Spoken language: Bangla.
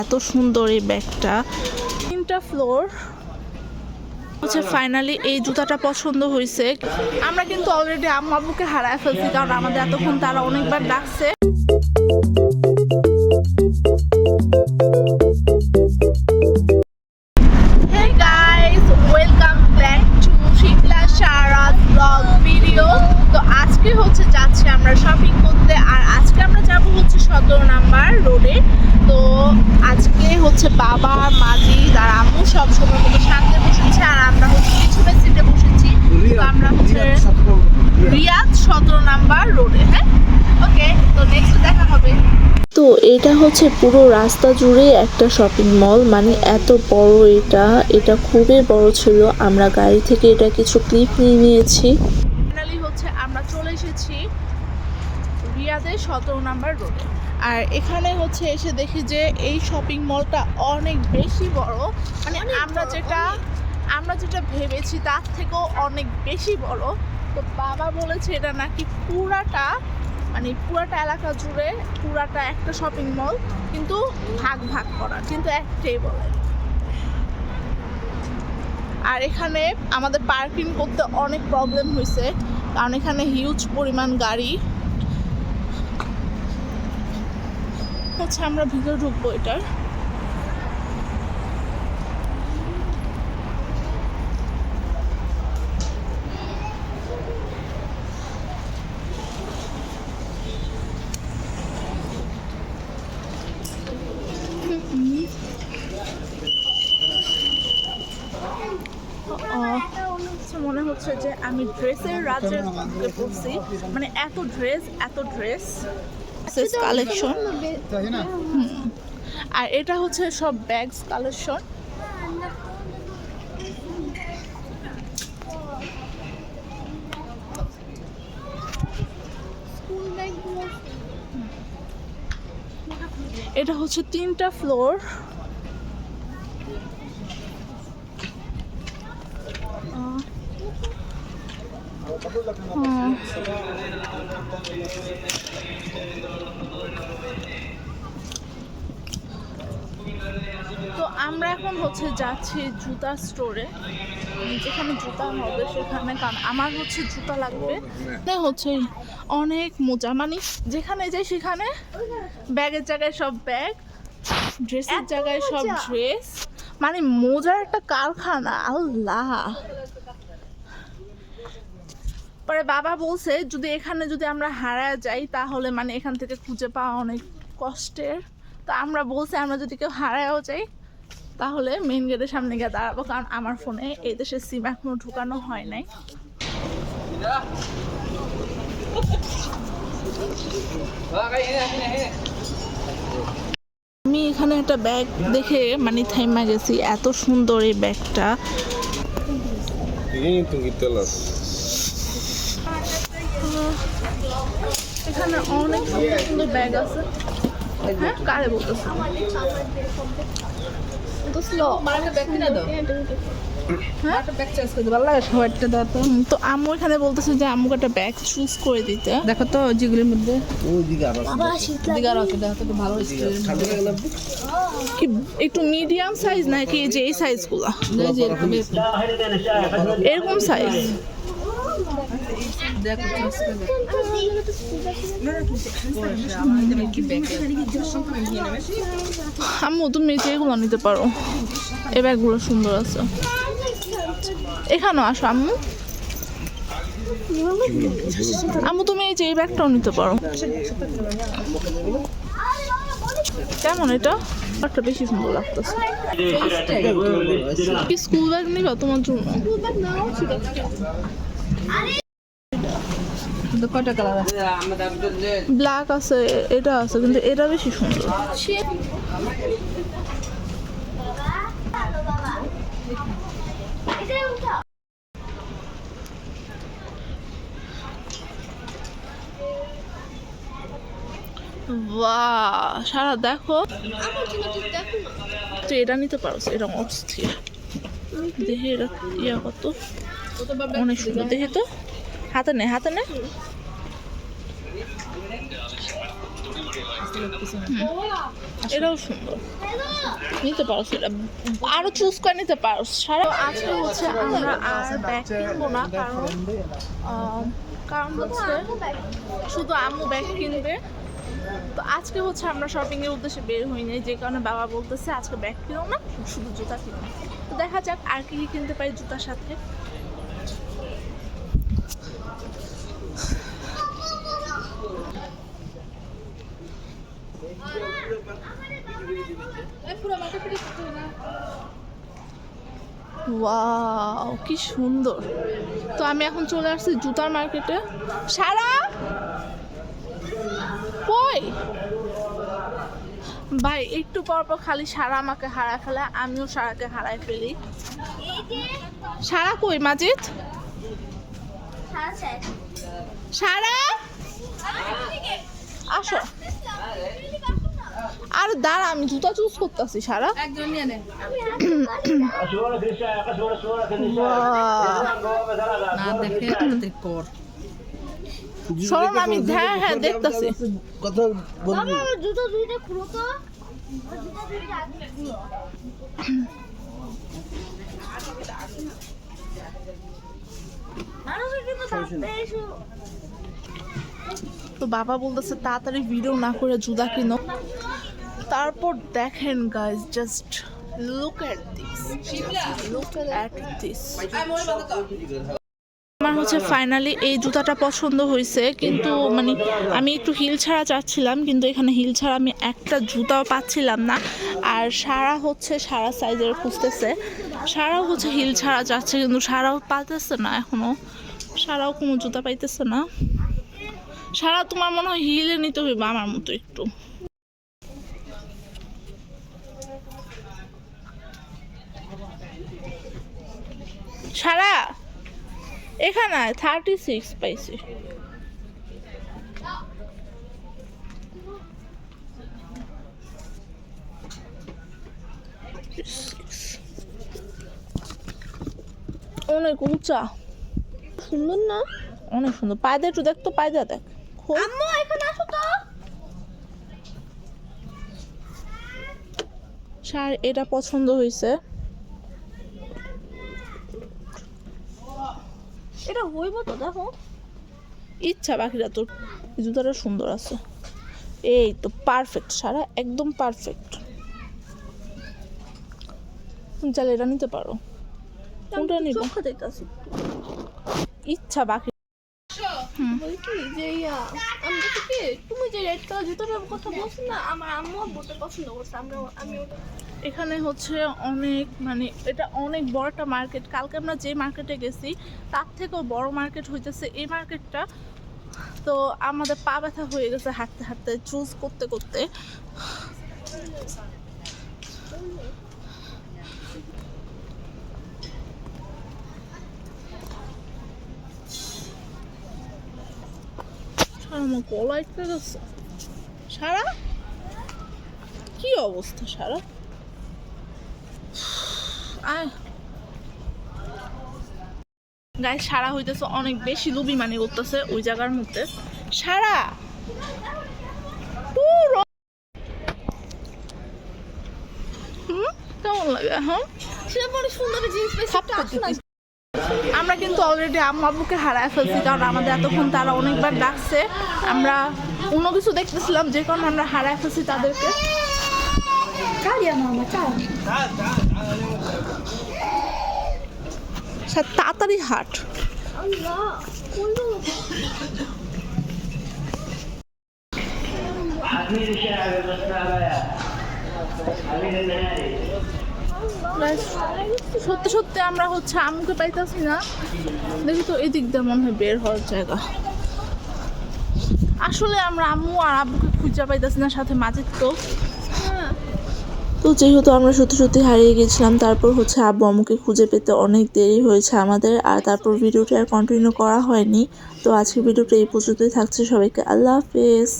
এত সুন্দর এই ব্যাগটা, 3টা ফ্লোর হচ্ছে। ফাইনালি এই জুতাটা পছন্দ হয়েছে। আমরা কিন্তু অলরেডি আম্মু আব্বুকে হারায় ফেলছি, কারণ আমাদের এতক্ষণ তারা অনেকবার ডাকছে। Hey guys, welcome back to Shikla Shara's vlog video. তো আজকে হচ্ছে যাচ্ছি আমরা শপিং করতে, আর আজকে আমরা যাব হচ্ছে 17 নাম্বার রোডে। তো আজকে হচ্ছে বাবা, মাজি আর আম্মু সব সময় মতো সামনে বসেছে, আর আমরা হচ্ছে পিছনের সিটে বসেছি। তো আমরা হচ্ছে রিয়াদ 17 নাম্বার রোডে। হ্যাঁ, ওকে, তো নেক্সট দেখা হবে। তো এটা হচ্ছে পুরো রাস্তা জুড়ে একটা শপিং মল, মানে এত বড় এটা খুবই বড় ছিল। আমরা গাড়ি থেকে এটা কিছু ক্লিপ নিয়ে নিয়েছি। ফাইনালি হচ্ছে আমরা চলে এসেছি রিয়াদের 17 নাম্বার রোডে। আর এখানে হচ্ছে এসে দেখি যে এই শপিং মলটা অনেক বেশি বড়, মানে আমরা যেটা ভেবেছি তার থেকেও অনেক বেশি বড়। তো বাবা বলেছে এটা নাকি পুরাটা এলাকা জুড়ে পুরাটা একটা শপিং মল, কিন্তু ভাগ ভাগ করা, কিন্তু একটাই বলে। আর এখানে আমাদের পার্কিং করতে অনেক প্রবলেম হয়েছে, কারণ এখানে হিউজ পরিমাণ গাড়ি হচ্ছে। আমরা ভিতরে ঢুকবো এটার। মনে হচ্ছে যে আমি ড্রেসের রাজ্যের মধ্যে পড়ছি, মানে এত ড্রেস কালেকশন। আর এটা হচ্ছে সব ব্যাগস কালেকশন। এটা হচ্ছে 3টা ফ্লোর। তো আমরা এখন হচ্ছে যাচ্ছি জুতা স্টোরে, যেখানে জুতা হবে সেখানে, কারণ আমার হচ্ছে জুতা লাগবে। হচ্ছে অনেক মোজা, মানে যেখানে যাই সেখানে ব্যাগের জায়গায় সব ব্যাগ, ড্রেসের জায়গায় সব ড্রেস, মানে মোজার একটা কারখানা। আল্লাহ। পরে বাবা বলছে যদি আমরা হারায় যাই তাহলে মানে এখান থেকে খুঁজে পাওয়া অনেক কষ্টের। তো আমরা বলছি আমরা যদি কেউ হারায়ও যাই তাহলে মেইন গেটের সামনে গিয়ে দাঁড়াবো, কারণ আমার ফোনে এই দেশের সিম এখনো ঢুকানো হয় নাই। আমি এখানে একটা ব্যাগ দেখে মানে থাইমা গেছি, এত সুন্দর এই ব্যাগটা। এখানে অনেক সুন্দর ব্যাগ আছে। হ্যাঁ, কারে বলতেছে তো আম্মু এখানে বলতেছে যে আম্মুকে একটা ব্যাগ চুজ করে দিতে। দেখো তো যেগুলির মধ্যে কি একটু মিডিয়াম সাইজ নাকি যে এই সাইজগুলো, এরকম সাইজ। আম্মু তুমি যেগুলো নিতে পারো, এই ব্যাগগুলো সুন্দর আছে। এখানেও আসো আম্মু। আম্মু তুমি এই যে এই ব্যাগটাও নিতে পারো। কেমন এটা? একটা বেশি সুন্দর লাগতেছে। কি স্কুল ব্যাগ নিবা তোমার জন্য? কয়টা কালার আছে? ব্ল্যাক আছে, এটা আছে, কিন্তু এটা বেশি সুন্দর। বাহ, সারা দেখো। তুই এটা নিতে পারো, এটা অস্থির। দেখি এটা ইয়া কত, অনেক সুন্দর। দেখি তো, হাতে নে। এটাও সুন্দর, নিতে পারো সেটা, আরো চুজ করে নিতে পারো। সারা আজকে হচ্ছে আমরা আর ব্যাগ কিনবো না, কারণ হচ্ছে শুধু আম্মু ব্যাগ কিনবে। তো আজকে হচ্ছে আমরা শপিং এর উদ্দেশ্যে বের হইনি, যে কারণে বাবা বলতেছে আজকে ব্যাগ কিনো না, শুধু জুতা কিনো। তো দেখা যাক আর কি কিনতে পারি জুতার সাথে। ওয়াও কি সুন্দর। তো আমি এখন চলে আসছি জুতার মার্কেটে। সারা কই ভাই, একটু পর পর খালি সারা আমাকে হারায় ফেলে, আমিও সারাকে হারায় ফেলি। সারা কই মাজিদ? সারা আসো, আর দাঁড়া আমি জুতা চুজ করতেছি। সারা শোন, আমি হ্যাঁ হ্যাঁ দেখতেছি। তো বাবা বলতেছে তাড়াতাড়ি ভিডিও না করে জুতা কিনো। তারপর দেখেন guys, just look at this. আমার হচ্ছে ফাইনালি এই জুতাটা পছন্দ হয়েছে, কিন্তু মানে আমি একটু হিল ছাড়া চাচ্ছিলাম, কিন্তু এখানে হিল ছাড়া আমি একটা জুতাও পাচ্ছিলাম না। আর সারা হচ্ছে সারা সাইজের খুঁজতেছে, সারাও হচ্ছে হিল ছাড়া চাচ্ছে, কিন্তু সারাও পাইতেছে না, এখনো সারাও কোনো জুতা পাইতেছে না। সারা তোমার মনে হয় হিলে নিতে হইবে আমার মতো একটু। সারা এখানে 36 পাইছি। অনেক উঁচা, সুন্দর না? অনেক সুন্দর। পায়দা একটু দেখ তো, পায়দা দেখ। আম্মু এখানে আসো তো। স্যার এটা পছন্দ হয়েছে, এটা হইব তো, দেখো ইচ্ছা বাকিরা। তোর জুতাটা সুন্দর আছে, এই তো পারফেক্ট সারা, একদম পারফেক্ট। তুমি চাইলে এটা নিতে পারো। কোনটা নিব? ইচ্ছা বাকি। তুমি যে রেড কালার জুতোটার কথা বলছো না, আমার আম্মু বলতে পছন্দ করছে। এখানে হচ্ছে অনেক, মানে এটা অনেক বড় একটা মার্কেট। কালকে আমরা যে মার্কেটে গেছি তার থেকেও বড় মার্কেট হইতেছে এই মার্কেটটা। তো আমাদের পা ব্যথা হয়ে গেছে হাঁটতে হাঁটতে, চুজ করতে করতে। আমার গলা আটকে গেছে। সারা কি অবস্থা সারা? গায়ে সারা হইতেছে অনেক বেশি লুবি মানে করতেছে ওই জায়গার মধ্যে। সারা কেমন লাগে? হ্যাঁ সুন্দর জিনিস। আমরা কিন্তু অলরেডি আম্মু আব্বুকে হারায় ফেলছি, কারণ আমাদের এতক্ষণ তারা অনেকবার ডাকছে, আমরা অন্য কিছু দেখতেছিলাম, যে কারণে আমরা হারায় ফেলছি তাদেরকে। তাড়াতাড়ি হাট। সত্যি সত্যি আমরা হচ্ছে আম্মুকে পাইতেছি না। দেখি তো এদিক দিয়ে মনে হয় বের হওয়ার জায়গা। আসলে আমরা আম্মু আর আব্বুকে খুঁজে পাইতেছি না, সাথে মাঝে তো যেহেতু আমরা সত্যি সত্যি হারিয়ে গেছিলাম, তারপর হচ্ছে আব্বু আম্মুকে খুঁজে পেতে অনেক দেরি হয়েছে আমাদের। আর তারপর ভিডিওটা আর কন্টিনিউ করা হয়নি। তো আজকের ভিডিওটা এই পর্যন্তই থাকছে। সবাইকে আল্লাহ হাফেজ।